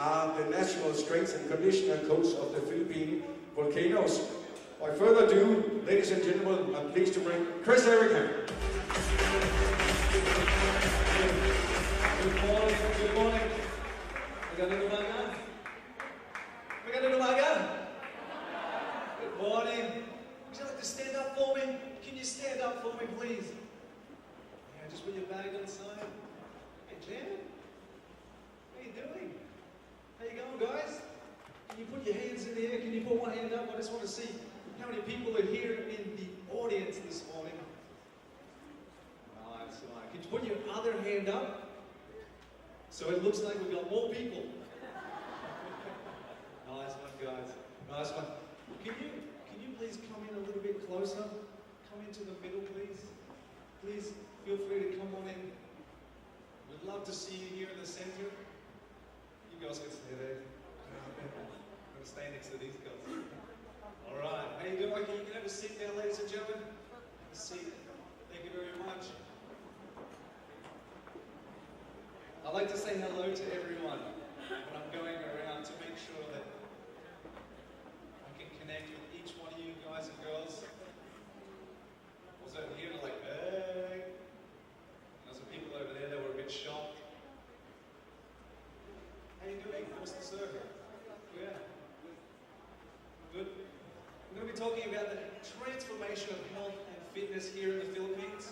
are the national strength and conditioner coach of the Philippine Volcanoes. Without further ado, ladies and gentlemen, I'm pleased to bring Chris Everingham. Good morning, good morning. Magandang umaga. Magandang umaga. Good morning. Would you like to stand up for me? Can you stand up for me, please? Yeah, just put your bag on the side. Hey, Jan. How you doing? How you going, guys? Can you put your hands in the air? Can you put one hand up? I just want to see how many people are here in the audience this morning. Nice. Can you put your other hand up? So it looks like we've got more people. Nice one, guys. Nice one. Can you please come in a little bit closer? Come into the middle, please. Please feel free to come on in. We'd love to see you here in the center. You guys can stay there. I'm going to stay next to these guys. All right. How you doing? You can have a seat there, ladies and gentlemen. Have a seat. Thank you very much. I like to say hello to everyone when I'm going around to make sure that I can connect with each one of you guys and girls. I was over here like, hey. And there's some people over there that were a bit shocked. How you doing? What's the circle? Yeah. Good. I'm going to be talking about the transformation of health and fitness here in the Philippines.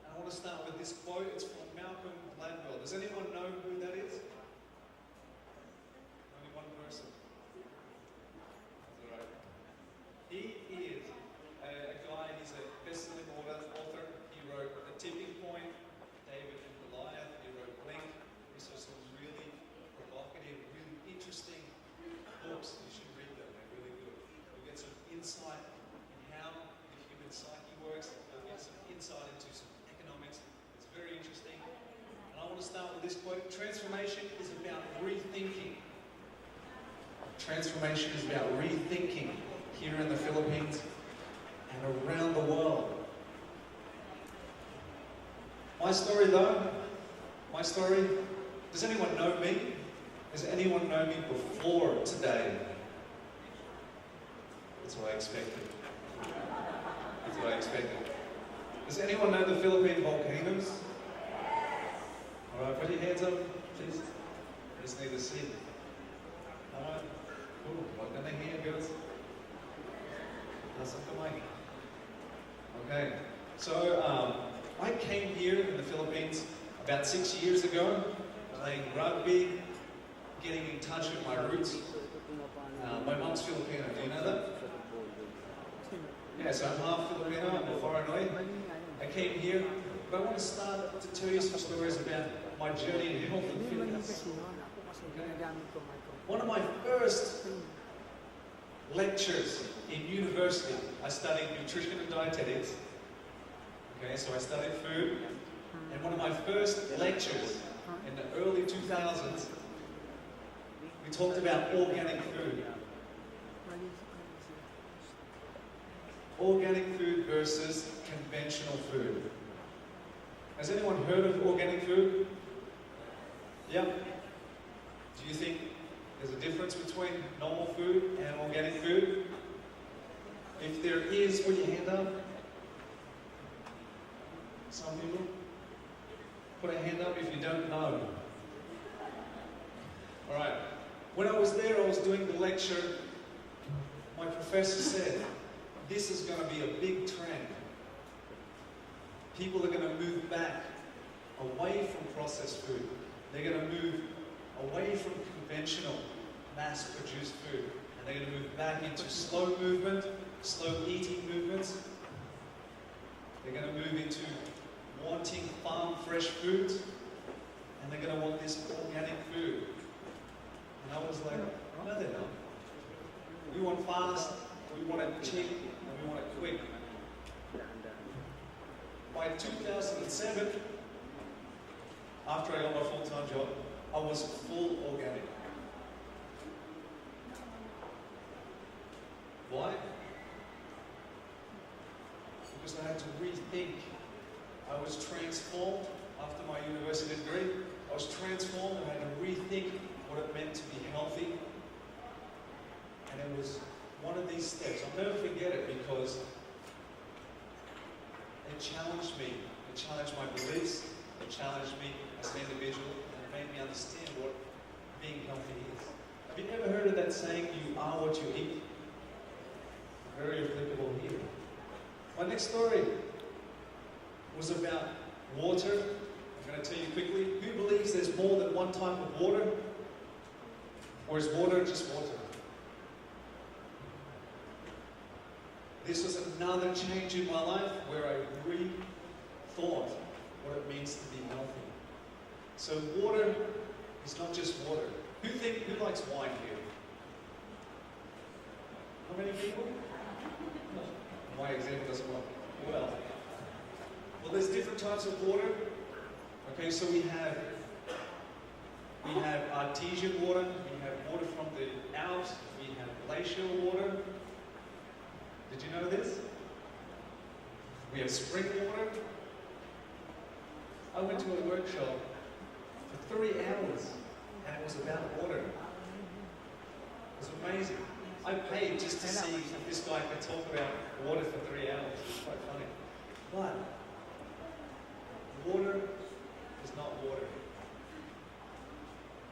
I want to start with this quote. It's from Malcolm Gladwell. Does anyone know who that is? Only one person. That's all right. He is a guy, he's a best-selling author. He wrote The Tipping Point, David and Goliath. He wrote Blink. These are some really provocative, really interesting books. You should read them. They're really good. You'll get some insight in how the human psyche works. You'll get some insight into some economics. It's very interesting. And I want to start with this quote. Transformation is about rethinking. Transformation is about rethinking here in the Philippines and around the world. My story though, does anyone know me? Does anyone know me before today? That's what I expected. That's what I expected. Does anyone know the Philippine Volcanoes? Alright, put your hands up, please. I just need to see. Alright, cool. What can they hear, girls? That's something like. Okay, so I came here in the Philippines about 6 years ago, playing rugby, getting in touch with my roots. My mom's Filipino, do you know that? Yeah, so I'm half Filipino, I'm a foreigner. I came here, but I want to start to tell you some stories about my journey in health and fitness. Okay? One of my first lectures in university, I studied nutrition and dietetics. Okay, so I studied food, and one of my first lectures in the early 2000s, we talked about organic food. Organic food versus conventional food. Has anyone heard of organic food? Yeah? Do you think there's a difference between normal food and organic food? If there is, put your hand up. Some people? Put a hand up if you don't know. Alright. When I was there, I was doing the lecture. My professor said, this is going to be a big trend. People are going to move back away from processed food. They're going to move away from conventional, mass-produced food. And they're going to move back into slow movement, slow eating movements. They're going to move into wanting farm fresh foods. And they're going to want this organic food. And I was like, no, they're not. We want fast, we want it cheap, and we want it quick. By 2007, after I got my full-time job, I was full organic. Why? Because I had to rethink. I was transformed after my university degree. I was transformed, and I had to rethink what it meant to be healthy. And it was one of these steps. I'll never forget it because it challenged me. It challenged my beliefs. It challenged me as an individual, and it made me understand what being healthy is. Have you ever heard of that saying, you are what you eat? Very applicable here. My next story was about water. I'm going to tell you quickly. Who believes there's more than one type of water? Or is water just water? This was another change in my life where I rethought what it means to be healthy. So water is not just water. Who likes wine here? How many people? My example doesn't work. Well, there's different types of water. Okay, so we have artesian water, we have water from the Alps, we have glacial water. Did you know this? We have spring water. I went to a workshop for 3 hours and it was about water. It was amazing. I paid just to see if this guy could talk about water for 3 hours. It was quite funny. But water is not water.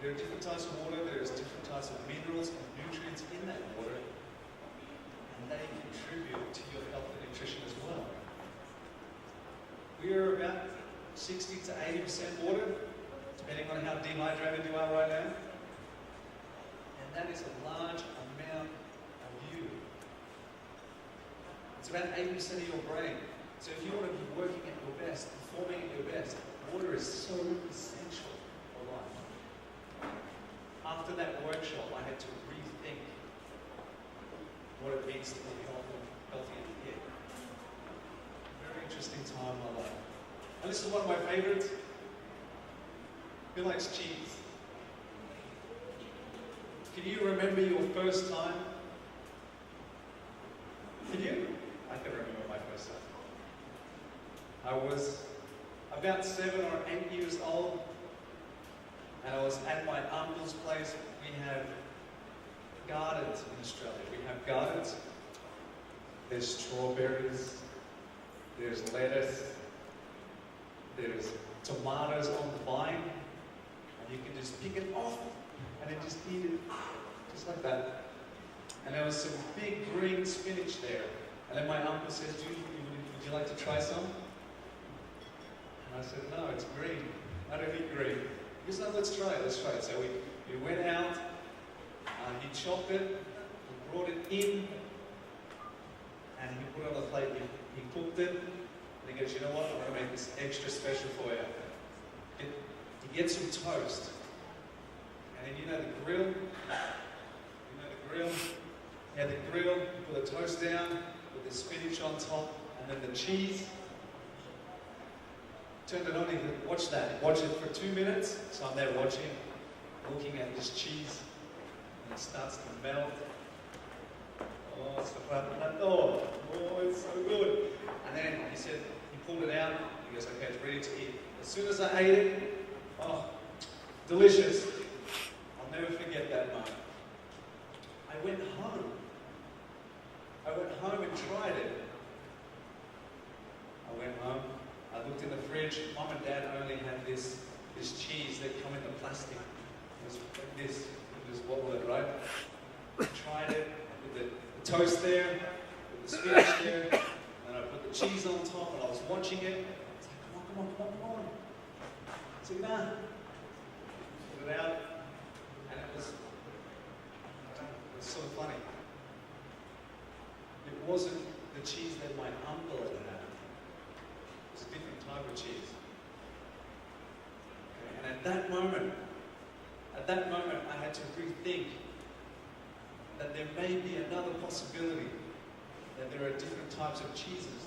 There are different types of water, there's different types of minerals and nutrients in that water, and they contribute to your health and nutrition as well. We are about 60 to 80% water, depending on how dehydrated you are right now. And that is a large amount of you. It's about 80% of your brain. So if you want to be working at your best, performing at your best, water is so essential for life. After that workshop, I had to rethink what it means to be healthy and fit. Very interesting time in my life. And this is one of my favorites. Who likes cheese? Can you remember your first time? Can you? I can remember my first time. I was about 7 or 8 years old, and I was at my uncle's place. We have gardens in Australia. We have gardens. There's strawberries, there's lettuce, there's tomatoes on the vine, and you can just pick it off and then just eat it, just like that. And there was some big green spinach there. And then my uncle says, would you like to try some? And I said, no, it's green. I don't eat green. He said, no, let's try it. So we went out, he chopped it, he brought it in, and he put it on the plate. He cooked it, and he goes, you know what, I'm going to make this extra special for you. You get some toast. And then you know the grill? You had the grill, you put the toast down, with the spinach on top, and then the cheese. Turned it on, and watch that. Watch it for 2 minutes. So I'm there watching, looking at this cheese, and it starts to melt. Oh, it's it's so good. And then he said, he pulled it out, he goes, okay, it's ready to eat. As soon as I ate it, oh, delicious. I'll never forget that moment. I went home and tried it. I went home, I looked in the fridge. Mom and Dad only had this cheese that come in the plastic. It was like this, you just wobble it, right? I tried it with the toast there, with the spinach there, and I put the cheese on top, and I was watching it. It's like, come on. I said, nah. Put it out, and it was sort of funny. It wasn't the cheese that my uncle had had. It was a different type of cheese. Okay, and at that moment, I had to rethink that there may be another possibility, that there are different types of cheeses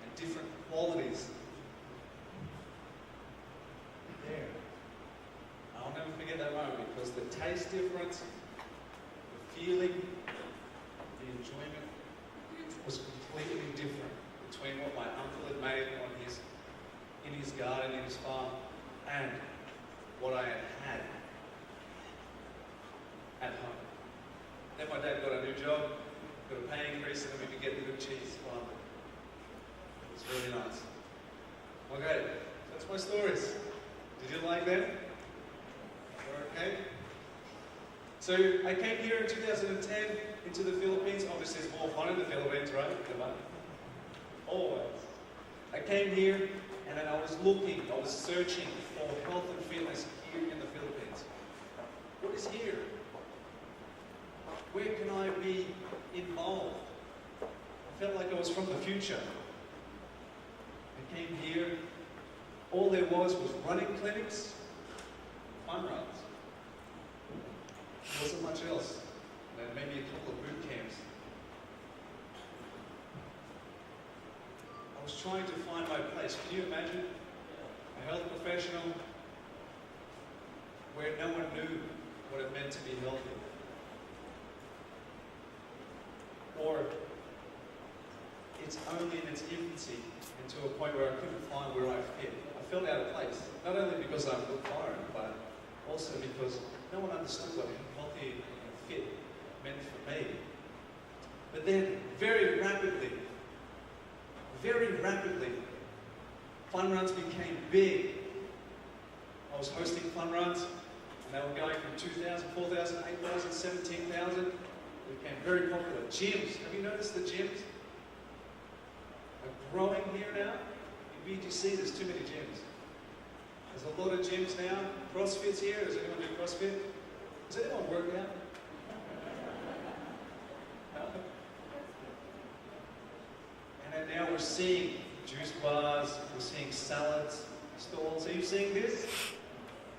and different qualities there. I'll never forget that moment because the taste difference, the feeling, the enjoyment was completely different between what my uncle had made in his garden, in his farm, and stories. Did you like them? Okay. So I came here in 2010 into the Philippines. Obviously, it's more fun in the Philippines, right? Come on. Always. I came here and then I was searching for health and fitness here in the Philippines. What is here? Where can I be involved? I felt like I was from the future. I came here, all there was running clinics, fun runs. There wasn't much else. And then maybe a couple of boot camps. I was trying to find my place. Can you imagine a health professional where no one knew what it meant to be healthy? Or it's only in its infancy and to a point where I couldn't find where I fit. I felt out of place, not only because I'm foreign, but also because no one understood what healthy and fit meant for me. But then, very rapidly, fun runs became big. I was hosting fun runs, and they were going from 2,000, 4,000, 8,000, 17,000. They became very popular. Gyms, have you noticed the gyms are growing here now? In BGC, there's too many gyms. There's a lot of gyms now. CrossFit's here. Does anyone do CrossFit? Does anyone work out? No? And then now we're seeing juice bars, we're seeing salads, stalls. Are you seeing this?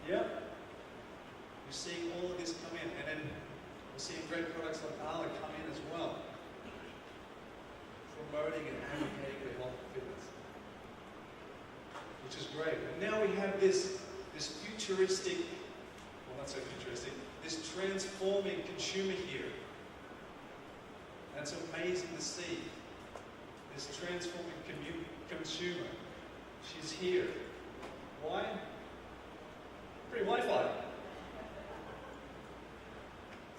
Yeah? You're seeing all of this come in. And then we're seeing great products like Arla come in as well. Promoting and advocating for health and fitness. Which is great. And now we have this futuristic, well, not so futuristic, this transforming consumer here. That's amazing to see. This transforming consumer. She's here. Why? Free Wi-Fi.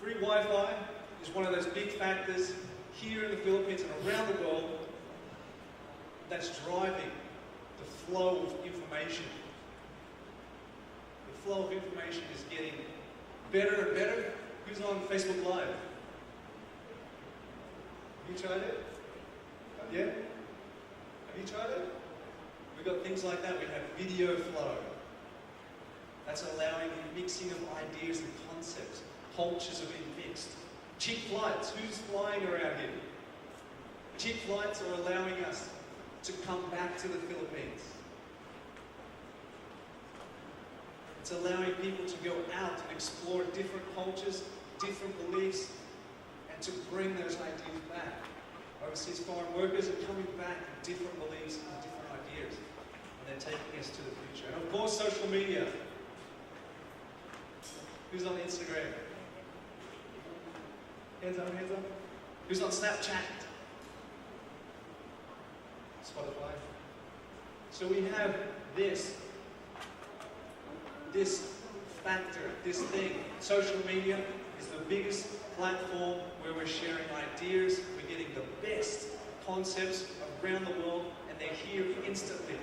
Free Wi-Fi is one of those big factors here in the Philippines and around the world that's driving the flow of information. The flow of information is getting better and better. Who's on Facebook Live? Have you tried it? Yeah? Have you tried it? We've got things like that. We have video flow. That's allowing the mixing of ideas and concepts. Cultures are being mixed. Cheap flights. Who's flying around here? Cheap flights are allowing us to come back to the Philippines. It's allowing people to go out and explore different cultures, different beliefs, and to bring those ideas back. Overseas foreign workers are coming back with different beliefs and different ideas, and they're taking us to the future. And of course, social media. Who's on Instagram? Hands up, hands up. Who's on Snapchat? Spotify. So we have this factor, this thing. Social media is the biggest platform where we're sharing ideas, we're getting the best concepts around the world, and they're here instantly.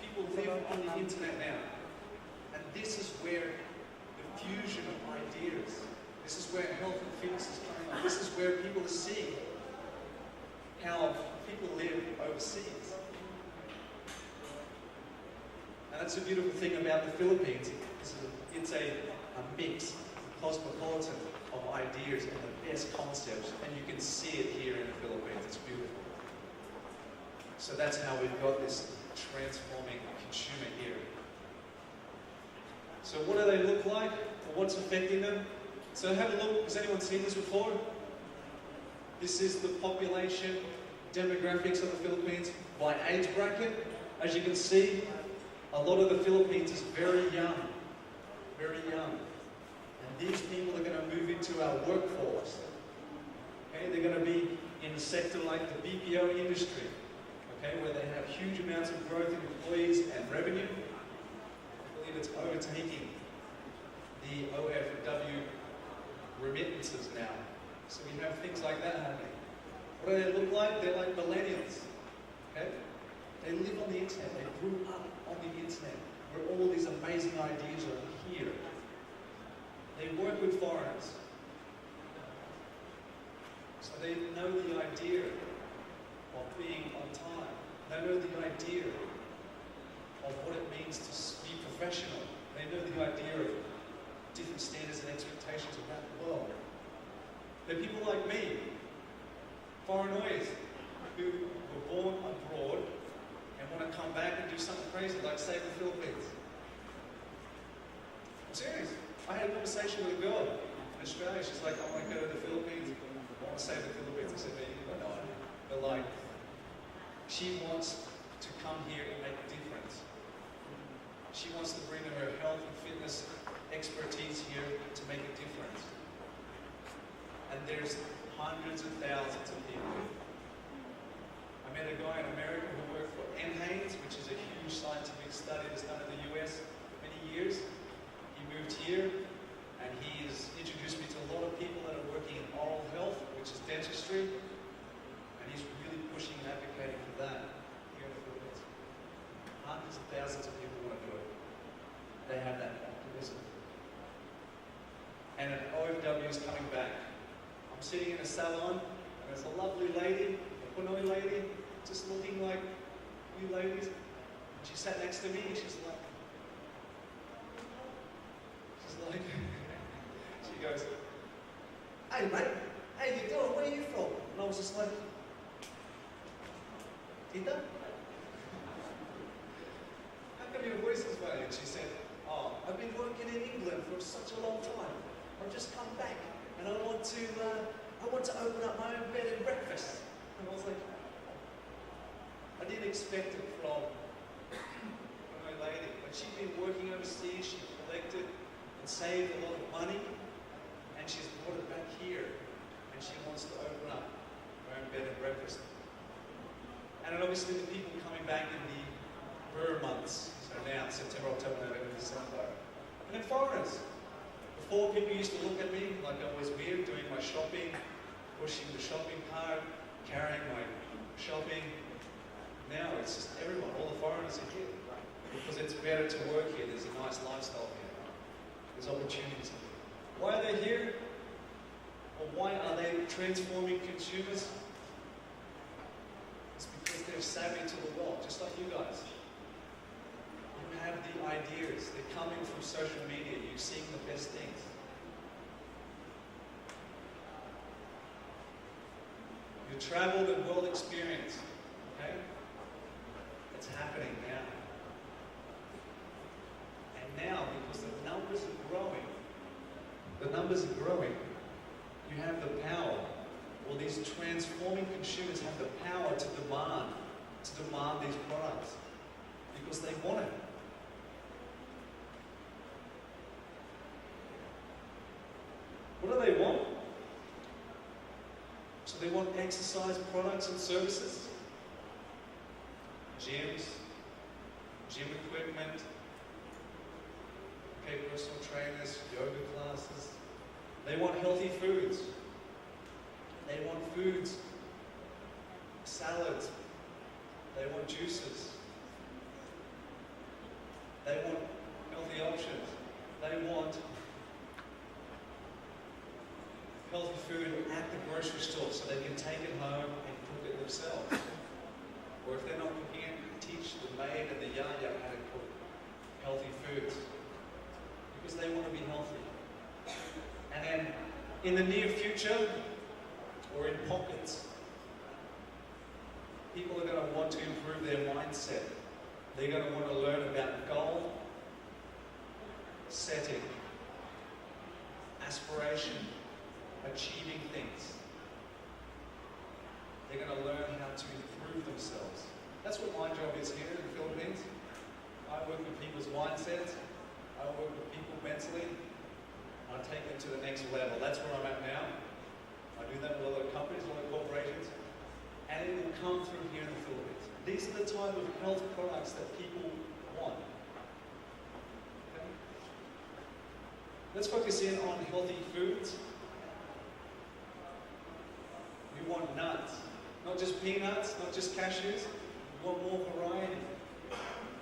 People live on the internet now. And this is where the fusion of ideas, this is where health and fitness is coming on. This is where people are seeing how people live overseas. And that's the beautiful thing about the Philippines. It's a mix, a cosmopolitan of ideas and the best concepts, and you can see it here in the Philippines. It's beautiful. So that's how we've got this transforming consumer here. So what do they look like? Or what's affecting them? So have a look. Has anyone seen this before? This is the population demographics of the Philippines by age bracket. As you can see, a lot of the Philippines is very young. Very young. And these people are going to move into our workforce. Okay, they're going to be in a sector like the BPO industry, okay, where they have huge amounts of growth in employees and revenue. I believe it's overtaking the OFW remittances now. So we have things like that happening. What do they look like? They're like millennials. Okay? They live on the internet. They grew up on the internet. amazing ideas are here. They work with foreigners. So they know the idea of being on time. They know the idea of what it means to be professional. They know the idea of different standards and expectations around the world. They're people like me, foreigners, who were born abroad and want to come back and do something crazy like save the Philippines. I'm serious. I had a conversation with a girl in Australia. She's like, I want to go to the Philippines. I want to save the Philippines. I said, man, you don't know. But like, she wants to come here and make a difference. She wants to bring her health and fitness expertise here to make a difference. And there's hundreds of thousands of people. I met a guy in America who worked for NHANES, which is a huge scientific study that's done in the US for many years. He moved here, and he has introduced me to a lot of people that are working in oral health, which is dentistry, and he's really pushing and advocating for that here in the Philippines. Hundreds of thousands of people want to do it. They have that optimism. And an OFW is coming back. I'm sitting in a salon, and there's a lovely lady, a Pinoy lady, just looking like you ladies. And she sat next to me, and she's like, she goes, hey mate, how you doing? Where are you from? And I was just like, Tita? How come your voice is funny? And she said, oh, I've been working in England for such a long time. I've just come back and I want to open up my own bed and breakfast. And I was like, I didn't expect it from my lady, but she'd been working overseas, she collected and saved a lot of money, and she's brought it back here, and she wants to open up her own bed and breakfast. And then obviously the people coming back in the Burr months, so now September, October, November, December, and then foreigners. Before, people used to look at me like I was weird, doing my shopping, pushing the shopping cart, carrying my shopping. Now it's just everyone, all the foreigners are here. Because it's better to work here, there's a nice lifestyle here. There's opportunities here. Why are they here? Or why are they transforming consumers? It's because they're savvy to the world, just like you guys. You have the ideas, they're coming from social media, you're seeing the best things. You travel the world experience, okay? It's happening now. And now, because the numbers are growing, you have the power, or these transforming consumers have the power to demand these products, because they want it. What do they want? So they want exercise products and services, gyms, gym equipment, okay, personal trainers, yoga classes. They want healthy foods. They want foods, salads. They want juices. They want healthy options. They want healthy food at the grocery store so they can take it home and cook it themselves. Or if they're not cooking it, teach the maid and the yaya how to cook healthy foods. Because they want to be healthy. And then in the near future, or in pockets, people are going to want to improve their mindset. They're going to want to learn about goal setting, aspiration, achieving things. They're going to learn how to improve themselves. That's what my job is here in the Philippines. I work with people's mindsets. I work with people mentally. I take them to the next level. That's where I'm at now. I do that with a lot of companies, a lot of corporations. And it will come through here in the Philippines. These are the type of health products that people want. Okay? Let's focus in on healthy foods. We want nuts. Not just peanuts, not just cashews. We want more variety.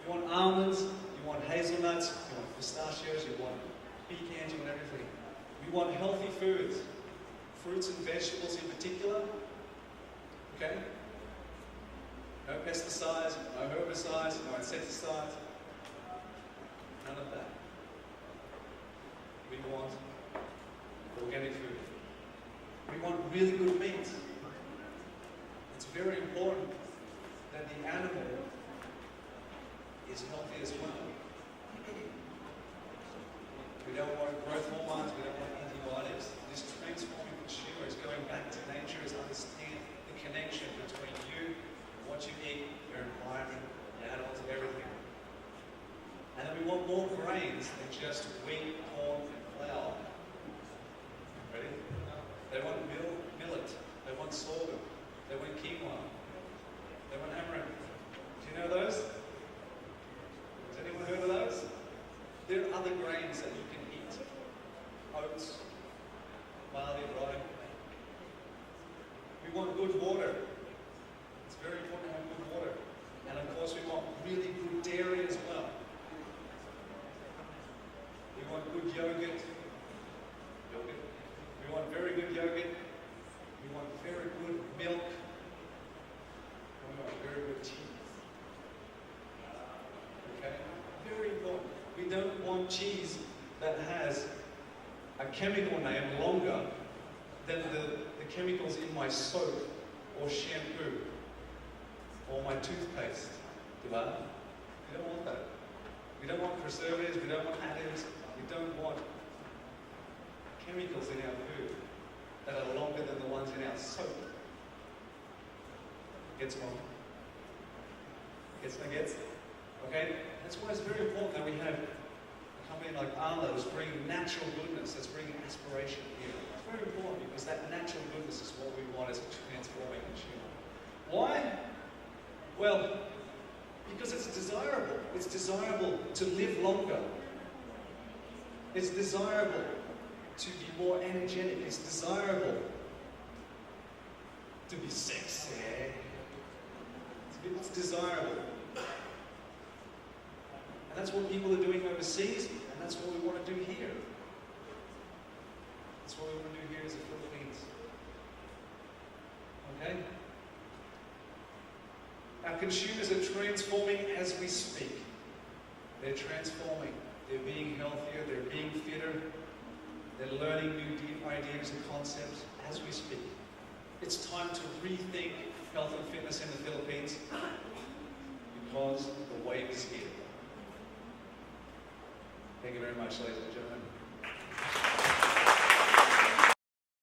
You want almonds, you You want hazelnuts, you want pistachios, you want pecans, you want everything. We want healthy foods, fruits and vegetables in particular. Okay? No pesticides, no herbicides, no insecticides. None of that. We want organic food. We want really good meat. It's very important that the animal is healthy as well. We don't want growth hormones, we don't want antibiotics. This transforming consumer is going back to nature, is understand the connection between you, what you eat, your environment, your animals, everything. And then we want more grains than just wheat, corn, and flour. Ready? They want millet, they want sorghum, they want quinoa, they want amaranth. Do you know those? Has anyone heard of those? There are other grains that you can eat. Oats, barley, rye. We want good water. It's very important to have good water. And of course we want really good dairy as well. We want good yogurt. We want very good yogurt. We want very good milk. We want very good cheese. Okay? Very important. We don't want cheese that has a chemical name longer than the chemicals in my soap or shampoo or my toothpaste. We don't want that. We don't want preservatives, we don't want additives, we don't want chemicals in our food that are longer than the ones in our soap. Gets one? Gets? Okay? That's why it's very important that we have a company like Arlo that's bringing natural goodness, that's bringing aspiration here. It's very important because that natural goodness is what we want as a transforming consumer. Why? Well, because it's desirable. It's desirable to live longer. It's desirable to be more energetic. It's desirable to be sexy. It's desirable. And that's what people are doing overseas, and that's what we want to do here. That's what we want to do here as the Philippines. Okay? Our consumers are transforming as we speak. They're transforming. They're being healthier. They're being fitter. They're learning new deep ideas and concepts as we speak. It's time to rethink health and fitness in the Philippines because the wave is here. Thank you very much, ladies and gentlemen.